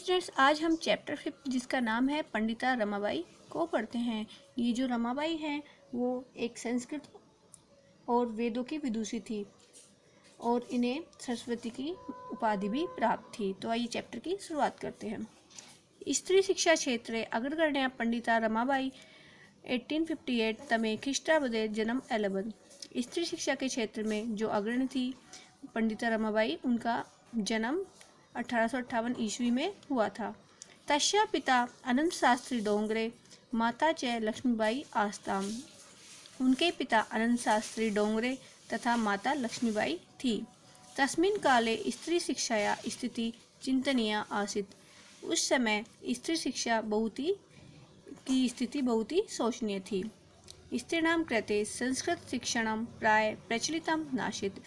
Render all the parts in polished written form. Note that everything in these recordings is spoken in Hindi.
स्टूडेंट्स, आज हम चैप्टर 5 जिसका नाम है पंडिता रमाबाई को पढ़ते हैं। ये जो रमाबाई हैं वो एक संस्कृत और वेदों की विदुषी थी और इन्हें सरस्वती की उपाधि भी प्राप्त थी। तो आइए चैप्टर की शुरुआत करते हैं। स्त्री शिक्षा क्षेत्रे अग्रगण्या पंडिता रमाबाई 1858 तमे ख्रीष्टाब्दे जन्म 11। स्त्री शिक्षा के क्षेत्र में जो अग्रणी थी पंडिता रमाबाई, उनका जन्म 1858 ईस्वी में हुआ था। तस्या पिता अनंत शास्त्री डोंगरे, माता च लक्ष्मीबाई आस्ताम। उनके पिता अनंत शास्त्री डोंगरे तथा माता लक्ष्मीबाई थी। तस्मिन् काले स्त्री शिक्षाया स्थिति चिंतनीया आसीत्। उस समय स्त्री शिक्षा की स्थिति बहुत ही शोचनीय थी। स्त्रीणां कृते संस्कृत शिक्षणं प्राय प्रचलितं नासीत्।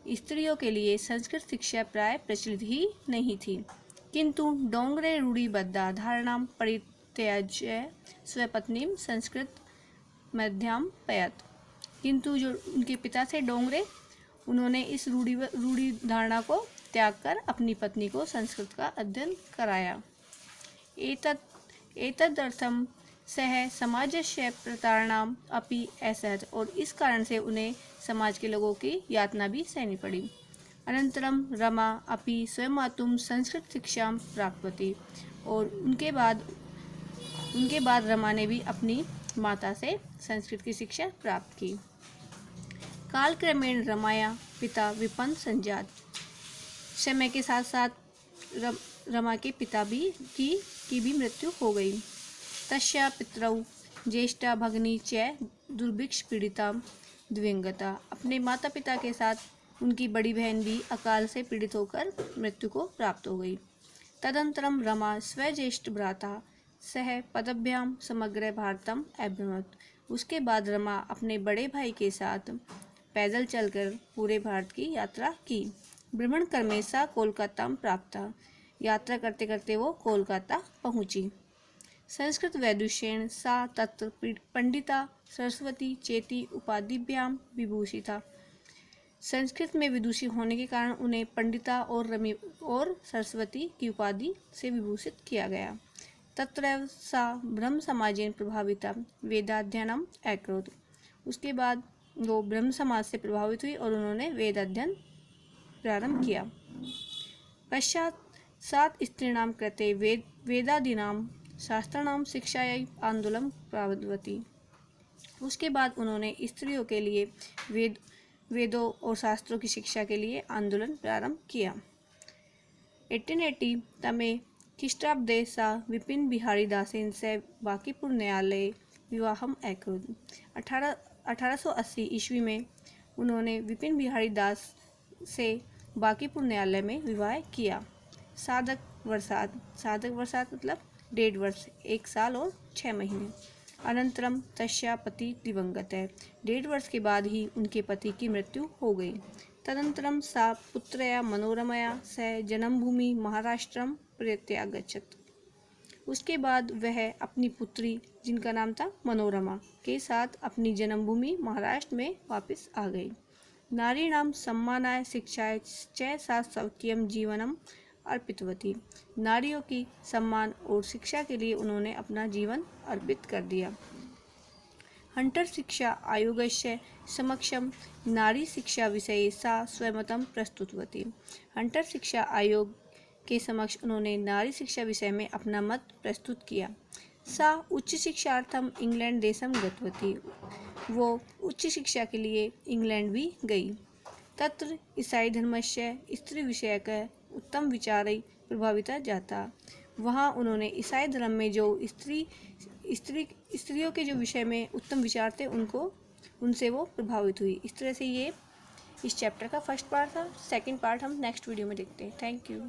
स्त्रियों के लिए संस्कृत शिक्षा प्राय प्रचलित ही नहीं थी। किंतु डोंगरे रूढ़िबद्धा धारणां परित्यज्य स्वपत्नीं संस्कृत मध्यापयत्। किंतु जो उनके पिता थे डोंगरे, उन्होंने इस रूढ़ि धारणा को त्याग कर अपनी पत्नी को संस्कृत का अध्ययन कराया। एतदर्थं सह समाजस्य प्रताड़नाम् अपि असहत, और इस कारण से उन्हें समाज के लोगों की यातना भी सहनी पड़ी। अनंतरम रमा अपि स्वयमातुं संस्कृत शिक्षां प्राप्तवती, और उनके बाद रमा ने भी अपनी माता से संस्कृत की शिक्षा प्राप्त की। कालक्रमेण रमाया पिता विपन्न संजात। समय के साथ साथ रमा के पिता की भी मृत्यु हो गई। तस्या पितरौ ज्येष्ठा भगिनी च दुर्भिक्ष पीड़िता दिवंगता। अपने माता पिता के साथ उनकी बड़ी बहन भी अकाल से पीड़ित होकर मृत्यु को प्राप्त हो गई। तदंतरम रमा स्वज्येष्ठ भ्राता सह पदभ्यां समग्र भारतम अभ्रमत। उसके बाद रमा अपने बड़े भाई के साथ पैदल चलकर पूरे भारत की यात्रा की। भ्रमण क्रमे सा कोलकाता प्राप्ता। यात्रा करते करते वो कोलकाता पहुंची। संस्कृत वैदुष्येण सा तत्र पंडिता सरस्वती चेती उपाधिभ्यां विभूषिता। संस्कृत में विदुषी होने के कारण उन्हें पंडिता और सरस्वती की उपाधि से विभूषित किया गया। तत्रैव सा ब्रह्म समाजेन प्रभाविता वेदाध्ययनम अकरोत्। उसके बाद वो ब्रह्म समाज से प्रभावित हुई और उन्होंने वेद अध्ययन प्रारंभ किया। पश्चात सात स्त्रीणां कृते वेदादीनां शास्त्राणां शिक्षायै आंदोलन प्रारब्धवती। उसके बाद उन्होंने स्त्रियों के लिए वेदों और शास्त्रों की शिक्षा के लिए आंदोलन प्रारंभ किया। 1880 तमे ख्रीष्टाब्दे सा विपिन बिहारी दासेन से बांकीपुर न्यायालय विवाहम अकरोत्। 1880 ईस्वी में उन्होंने विपिन बिहारी दास से बांकीपुर न्यायालय में विवाह किया। साधक वर्षात मतलब 1.5 वर्ष, 1 साल और 6 महीने। अनंतरम तस्या पति दिवंगत है। 1.5 वर्ष के बाद ही उनके पति की मृत्यु हो गई। तदंतरम सा पुत्रया मनोरमया सह जन्मभूमि महाराष्ट्रम प्रत्यागच्छत। उसके बाद वह अपनी पुत्री, जिनका नाम था मनोरमा, के साथ अपनी जन्मभूमि महाराष्ट्र में वापस आ गई। नारीणां सम्मानाय शिक्षाय च सा स्वकीयं जीवनम अर्पितवती। नारियों की सम्मान और शिक्षा के लिए उन्होंने अपना जीवन अर्पित कर दिया। हंटर शिक्षा आयोगस्य समक्षम नारी शिक्षा विषये सा स्वमतं प्रस्तुतवती। हंटर शिक्षा आयोग के समक्ष उन्होंने नारी शिक्षा विषय में अपना मत प्रस्तुत किया। सा उच्च शिक्षार्थम इंग्लैंड देशम गतवती। वो उच्च शिक्षा के लिए इंग्लैंड भी गई। तत्र ईसाई धर्मस्य स्त्री विषयक उत्तम विचारै प्रभाविता जाता। वहाँ उन्होंने ईसाई धर्म में जो स्त्रियों के जो विषय में उत्तम विचार थे उनसे वो प्रभावित हुई। इस तरह से ये इस चैप्टर का फर्स्ट पार्ट था। सेकंड पार्ट हम नेक्स्ट वीडियो में देखते हैं। Thank you.